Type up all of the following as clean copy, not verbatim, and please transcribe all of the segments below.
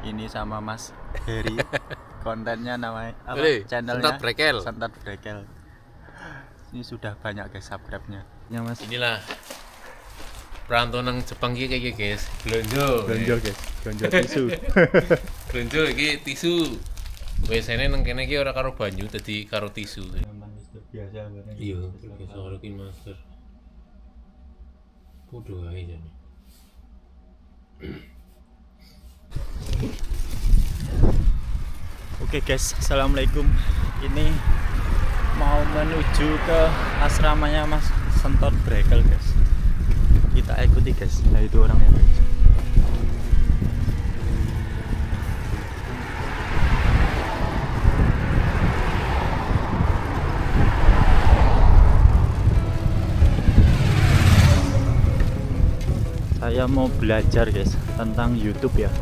Ini sama Mas Heri. Kontennya namanya apa? Boleh, Channelnya Sentot Brekel. Sentot Brekel. Ini sudah banyak guys subscribe-nya. Ya Mas. Inilah perantau nang Jepang iki kayak guys. Blonjo. Guys, belanja tisu. Blonjo iki tisu. Biasane nang kene iki ora karo banyu dadi karo tisu. Biasa Iya, biasa karo ki masker. Podo ae jane. Oke guys, assalamualaikum. Ini mau menuju ke asramanya Mas Sentot Brekel guys. Kita ikuti guys. Nah itu orangnya guys. Saya mau belajar guys tentang YouTube ya.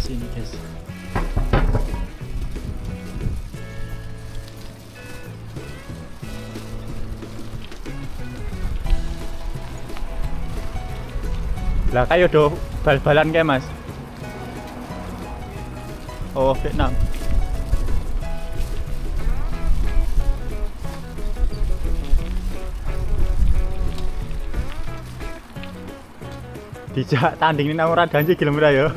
Sini guys. Lah kayo do bal-balan kayak Mas. Oh, Vietnam. Dijak tanding ini nang ora janji gelem ora ya.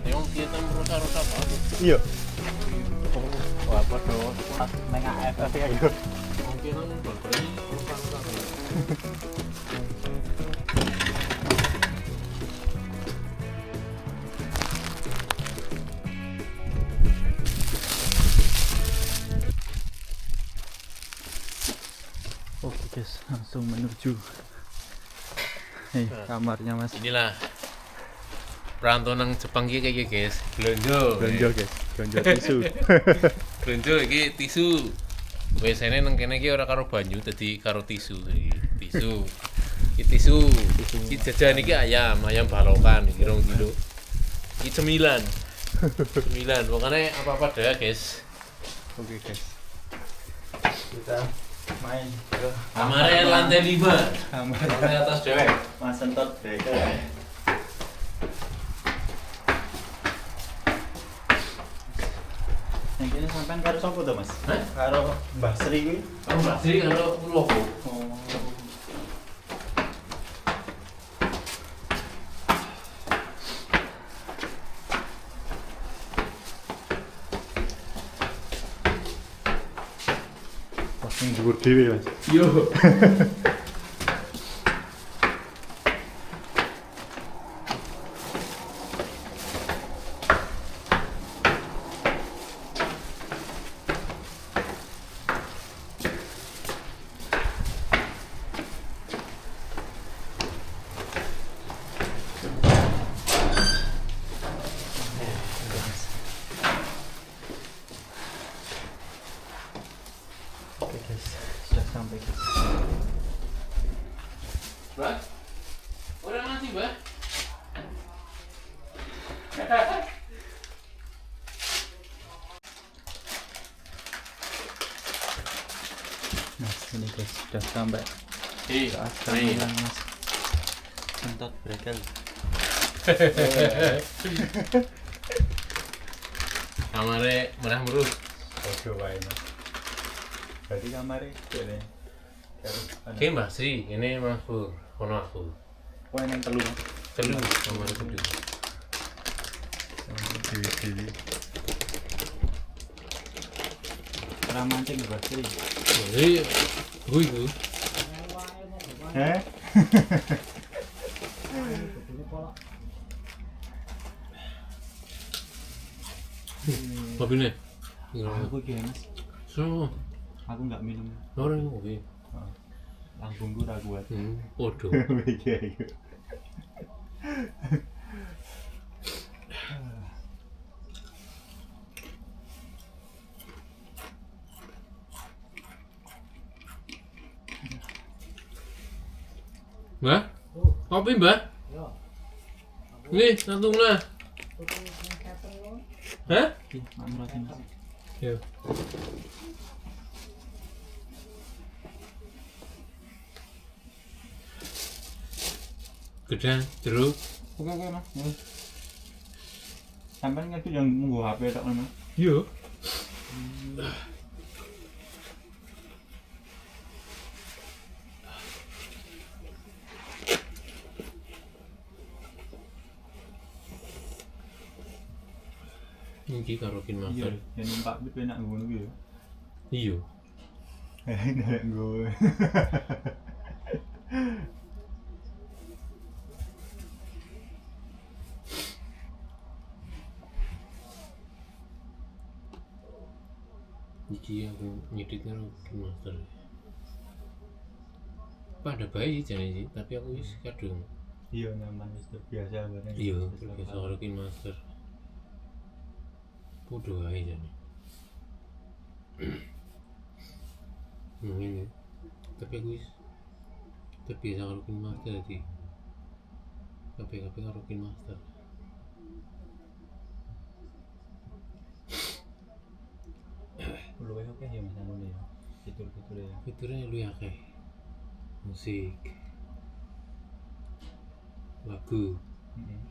Yang kita merusak-rusak apa? Iya. Wah, podo pas nang AFF ya yo. Mungkin nang bal-balan rusak-rusak. Oke guys, langsung menuju kamarnya Mas. Inilah perantau nang Jepang iki kayak guys. Blonjo. Guys, belanja tisu. Blonjo iki tisu. Biasane nang kene iki ora karo banyu dadi karo tisu. Tisu. Iki tisu. Iki jajan iki ayam balokan iki 2 kilo. Iki cemilan. Cemilan. Pokoknya apa-apa dah, guys. Oke guys. Kita main ke Kamarnya lantai 5. kamar Lantai atas dewek. Mas Sentot Brekel. Yang kini sampean karo sapa to Mas? Hah? Karo Mbah Sri kuwi. Kamu Mbak Sri kalau logo. Oh. Pas ning dhuwur dhewe Mas. Yo. Oke guys, sudah sampai guys. Mbak. Udah mati, Mbak. Mas ini guys sudah sampai Ih, ke nih. asrama Mas Sentot Brekel. Kamarnya merah merus. Oke wae Mas. Berarti kamare dene. Oke, Mbak Sri, ini Mas Pur, kono aku. Wah nang telu. Telu, kamar telu. Dewi-dewi. cara mancing pasti. Jadi gue itu Eh? kopi nih. Aku mas. So, Aku nggak minum. orang ini kopi. Lambungku ra kuat. Podo. Iya iya. Mbak? Kopi mbak? Nih, langsung lah. Hah? Makmur aja mas. Ya. Gedang, jeruk. Oke mas. Ya. Sampai ngerti yang nunggu HP tak mas. Iya. Iki karo kin Iya, master. yang numpak bit enak ngono kuwi ya. Iya. Enak gue. Iki aku nyedit karo kin master. Pada bayi jane sih, tapi aku wis kadung. Iya nyaman wis terbiasa bareng. Iya, biasa karo kin master. Podo ae jane. Ini. Tapi aku wis terbiasa karo kin master dadi. Kabeh karo kin master. Luwe oke ya mas anu ya. Fitur-fitur ya. Fiturnya lu akeh. Musik. Lagu. Heeh.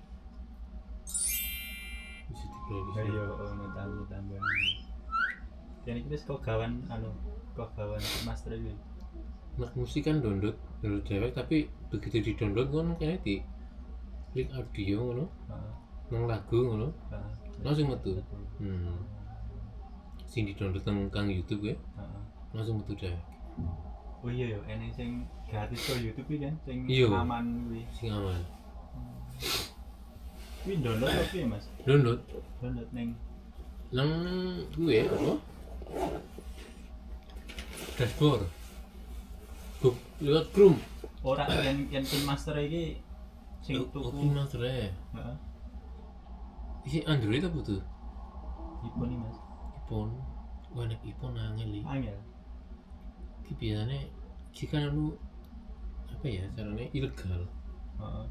Bisa diplay. Ayo ono tambah. Yang iki wis kok gawan anu, kok gawan master iki. Nah, musik kan download dewek tapi begitu di download kan kayaknya di klik audio ngono, Heeh. nang lagu ngono, Heeh. langsung metu. Sing di download kang YouTube ya, Heeh. langsung metu deh. Oh iya ya, enek sing gratis kok YouTube iki kan, sing Iya. aman kuwi. Sing aman. Kuwi download apa ya, Mas? Download Download ning nang gue apa? Dashboard. Book lewat Chrome. ora yang Pin Master iki sing tuku. Oke mas re. Heeh. Isi Android apa tuh? iPhone iki, Mas. iPhone. Wah nek iPhone angel iki. Angel. Iki biasanya jika anu apa ya caranya ilegal. Heeh.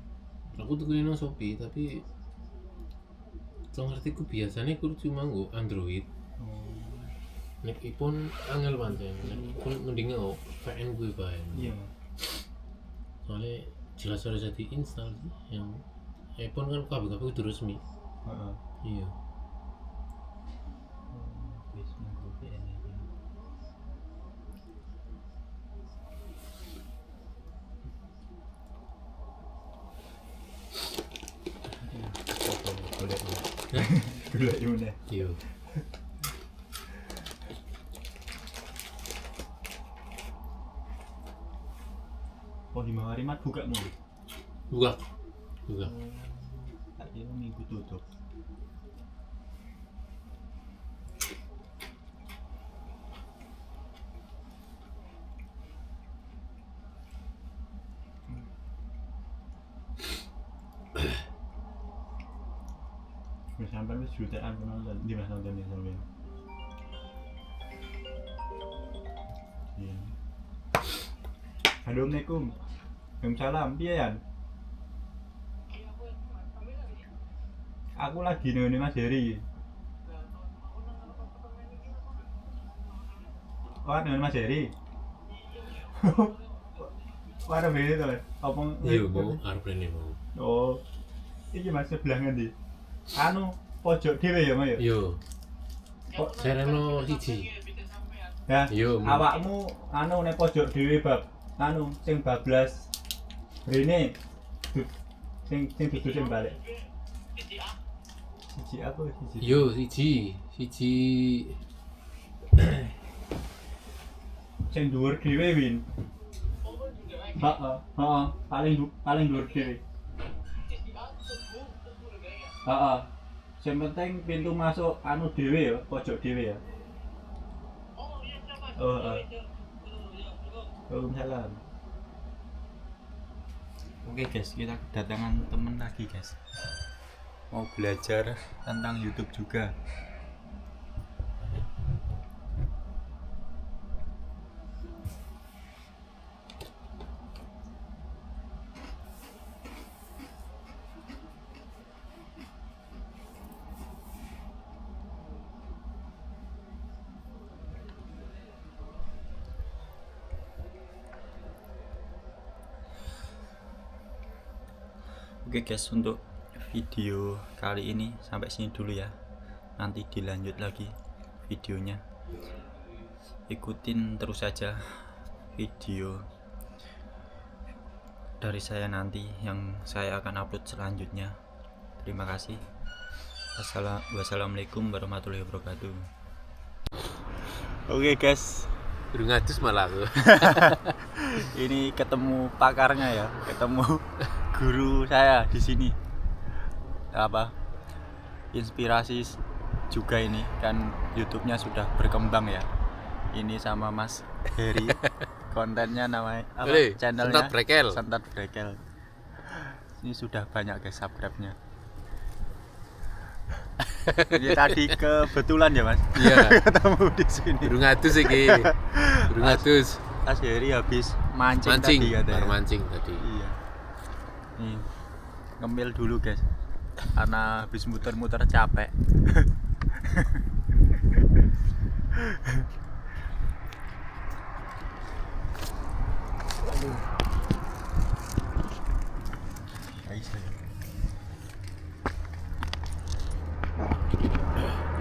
Aku tuh nang Shopee tapi so ngerti ku biasanya ku cuma nggo Android. Nek iPhone angel pancen. Nek iPhone mending nggo VN gue bae. Iya, Mas. Soalnya jelas harus jadi install sih. Yang iPhone kan kabeh-kabeh kudu resmi. Heeh. Iya. Wis monggo VN iki. Golek yo nek. Iya. Oh, di Maharimat buka mulu. Buka. Buka. Tak kira minggu tutup. Wis sampai wis jutaan penonton di mana nonton ya sampean. Iya. Assalamualaikum. Waalaikumsalam. Piye Yan? Aku lagi nunggu Mas Heri. Oh, nunggu Mas Heri. Wah, ada beda tuh. Apa? Iya, mau arep rene mau. Oh. Iki Mas sebelah ngendi? Anu, pojok dhewe ya, Mas ya? Iya. Kok Sereno siji. ya? Iya, Mas. Awakmu anu nek pojok dhewe bab anu sing bablas rene. Sing dudu sing balik. Siji apa siji? Yo siji sing dhuwur dhewe Win. Heeh, heeh, paling dhuwur dhewe. Heeh. Sing penting pintu masuk anu dhewe ya, pojok dhewe ya. Oh, Waalaikumsalam. Oke guys, kita kedatangan temen lagi guys. Mau belajar tentang YouTube juga. Oke guys, untuk video kali ini sampai sini dulu ya. Nanti dilanjut lagi videonya. Ikutin terus saja video dari saya nanti yang saya akan upload selanjutnya. Terima kasih. Wassalamualaikum warahmatullahi wabarakatuh. Oke guys, Durung ngadus malah aku. ini ketemu pakarnya ya, ketemu guru saya di sini. Apa? Inspirasi juga ini kan, YouTube-nya sudah berkembang ya. Ini sama Mas Heri. Kontennya namanya apa? Boleh, Channelnya Sentot Brekel. Sentot Brekel. Ini sudah banyak guys subscribe-nya. Ini tadi kebetulan ya Mas. Iya. Ketemu di sini. Durung ngadus iki. Durung ngadus. Mas Heri habis mancing Mancing, tadi katanya. bar mancing tadi. Iya. Nih, ngemil dulu guys. Karena habis muter-muter capek. Aduh.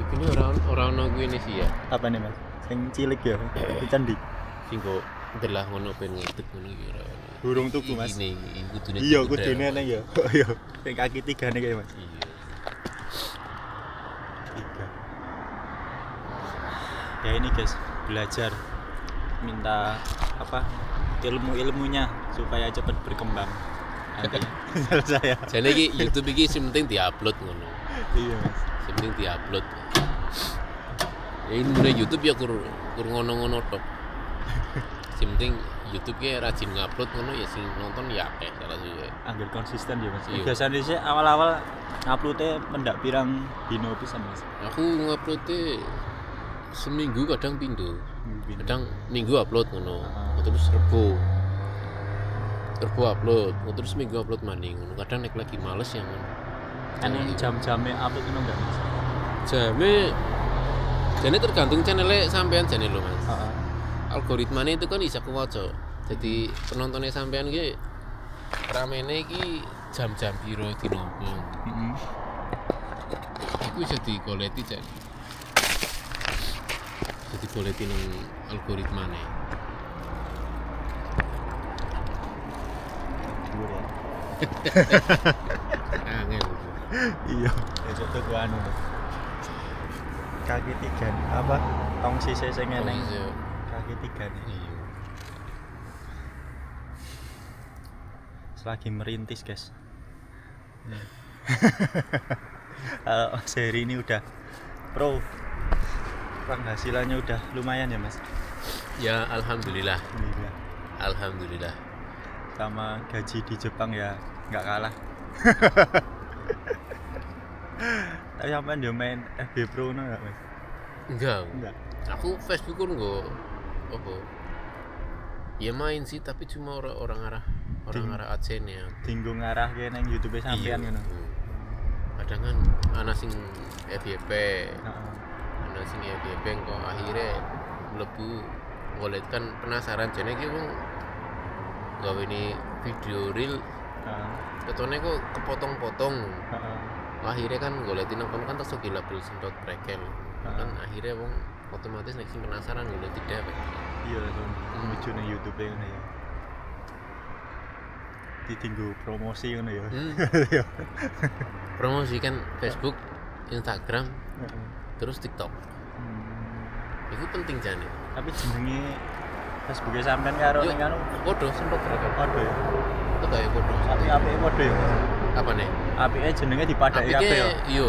Iki orang ono kuwi ini sih ya. Apa nih Mas? Sing cilik ya, di candi. Sing kok ndelah ngono ben ngedek ngono iki ora. Burung tuku Mas. Ini kudune. Iya, kudune neng ya. Iya. Sing kaki 3 nih kayak Mas. Iya. 3. Ya ini guys, belajar minta apa? Ilmu-ilmunya supaya cepat berkembang. Nanti saya. Jane iki YouTube iki sing penting diupload ngono. Iya Mas. Sing penting diupload. Ya ini mulai YouTube ya kur ngono-ngono tok. Sing penting YouTube ki rajin ngupload ngono ya sing nonton ya akeh salah suwe. Angger konsisten ya Mas. Iya. Biasanya sih awal-awal uploadnya mendak pirang dino pisan Mas. Aku ngupload seminggu kadang pindho. Kadang minggu upload ngono. Terus Rebo upload, terus minggu upload maning ngono. Kadang nek lagi males yang ngono. Kan jam-jamnya upload itu enggak Mas? Jane tergantung channelnya sampean jane lho Mas. Heeh. Algoritmanya itu kan bisa kewaca. Jadi penontonnya sampean ki ramene iki jam-jam piro dinopo. Heeh. Iku bisa digoleti jadi. Jadi goleti nang algoritmane. Angel. Iya, itu tuh gua anu. Kaki 3 apa? Tong sise sing eneng. Kaki 3 nih. Iya. Selagi merintis, guys. Seri ini udah pro. Penghasilannya udah lumayan ya, Mas. Ya alhamdulillah. Alhamdulillah. Alhamdulillah. Sama gaji di Jepang ya nggak kalah. Tapi sampean yo main FB Pro no enggak, Mas? Enggak. Aku Facebook kan enggak apa. Ya main sih tapi cuma orang arah adsense ya. Tinggung ngarah ke nang YouTube sampean ngono. Kadang kan ana sing FYP. Heeh. Ana sing FYP kok akhirnya mlebu golek kan penasaran jane iki wong gawe ini video reel. Heeh. Ketone kok kepotong-potong. Heeh. Akhirnya kan goletin nang kono kan terus dilabel Sentot Brekel. Kan akhirnya wong otomatis nek sing penasaran golek tidak. Iya, langsung menuju nang YouTube ngono ya. Ditinggu promosi ngono ya. Promosi kan Facebook, Instagram, terus TikTok. Itu penting jane. Tapi jenenge Facebook sampean karo Yuk, ning anu podo sempat rekam. padha ya. Itu kayak podo. Tapi apike padha ya. Mas. Apa nih? Apike jenenge dipadhaki kabeh ya. Iya,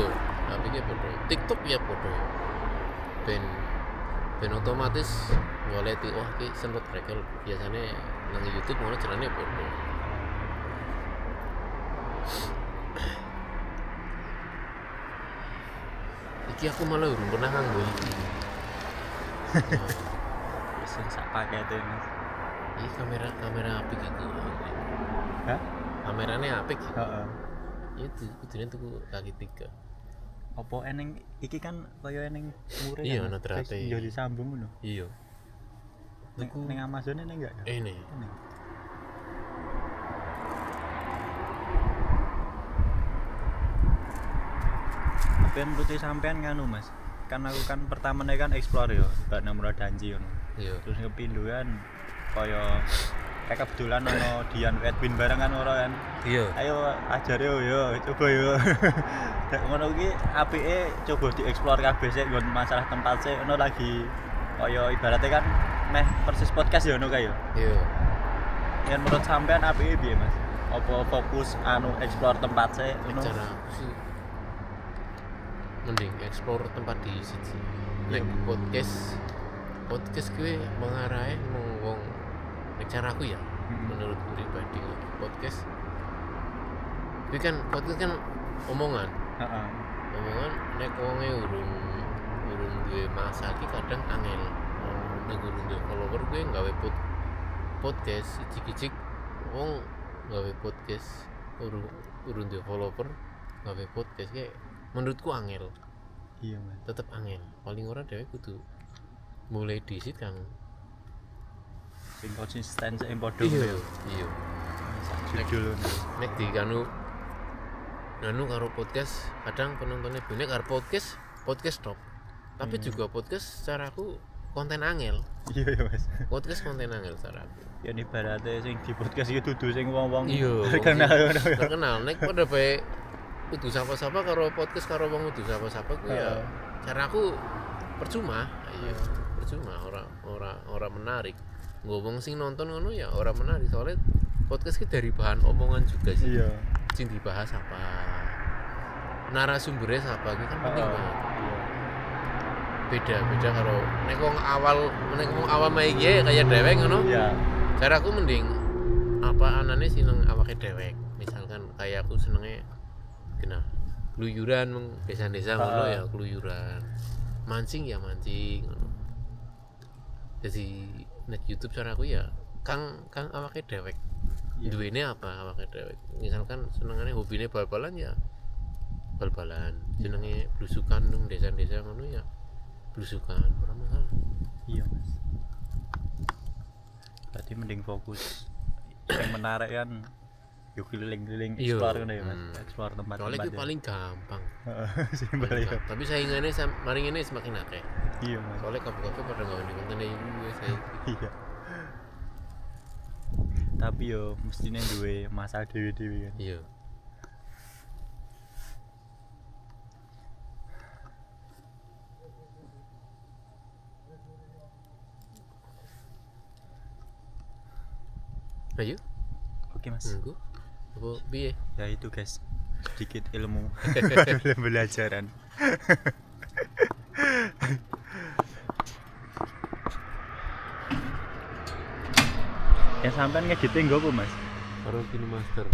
apike podo. TikTok ya podo. Ben otomatis golek wah ki sempat rekam. Biasanya nang YouTube ngono jenenge podo. Iki aku malah urung pernah nganggo iki. Wis sak pakete Mas. Ini kamera apik itu. Hah? Kameranya apik. Heeh. Itu kudune tuku kaki 3. Apa eneng iki kan kaya eneng mure Iya, kan, ana terate. Yo disambung ngono. Iya. Ning Amazon ini enggak ya? Ini. Ini. Tapi menurut sampean nganu Mas. Kan aku kan pertamane kan explore yo, gak nemu danji ngono. Iya. Terus kepinduan kaya kayak kebetulan ono Dian Edwin bareng kan ora kan. Iya. Ayo ajare yo, coba yo. Dek ngono ki apike coba dieksplor kabeh sik nggon masalah tempat sik ono lagi kaya ibaratnya kan meh persis podcast ya ono kae yo. Iya. Yen menurut sampean apike piye Mas? Apa fokus anu explore tempat sik ngono? Cara aku sih mending explore tempat di siji. Iya. Nek podcast gue mengarah wong nek cara aku ya menurut pribadi podcast kan omongan Heeh. nek wonge urung duwe masa iki kadang angel nek urung duwe follower gue gawe podcast icik-icik wong gawe podcast urung duwe follower gawe podcast kayak menurutku angel Iya Mas. tetep angel paling ora dhewe kudu mulai disit kan Sing konsisten sik padha iya yo. iya Nek judul ngono. nek di kanu karo podcast kadang penontonnya bener karo podcast top tapi juga podcast secara aku konten angel Iya ya Mas. podcast konten angel secara aku Ya ibaratnya sing di podcast iki dudu sing wong-wong iya terkenal ngono ya. terkenal nek pada bae kudu sapa-sapa karo podcast karo wong kudu sapa-sapa ku ya cara aku percuma iya percuma ora menarik ngomong sing nonton ngono ya ora menarik soalnya podcast ki dari bahan omongan juga sih Iya. sing dibahas apa narasumbernya siapa gitu kan penting banget beda karo nek wong awal main iki kayak dewek ngono Iya. cara aku mending apa anane seneng awake dewek misalkan kayak aku senenge kena keluyuran desa-desa ngono ya keluyuran mancing ya mancing ngono jadi nek YouTube cara aku ya kang awake dewek duwene apa awake dewek misalkan senengane hobine bal-balan ya bal-balan senenge blusukan nang desa-desa ngono ya blusukan ora masalah Iya Mas. Berarti mending fokus yang menarik kan yuk keliling-keliling Iya. explore ngono ya Mas. Explore tempat-tempat. soalnya itu paling gampang Heeh, simpel paling ya. gampang. Tapi saingannya mari ini semakin akeh Iya Mas. soalnya kabeh-kabeh pada gawe konten gue saya Iya. Tapi yo mestine duwe masa dhewe-dhewe kan. iya ayo Oke Mas. nunggu apa piye Ya itu guys. Sedikit ilmu pembelajaran. Ya sampean ngedite nggo apa Mas? karo Kino Master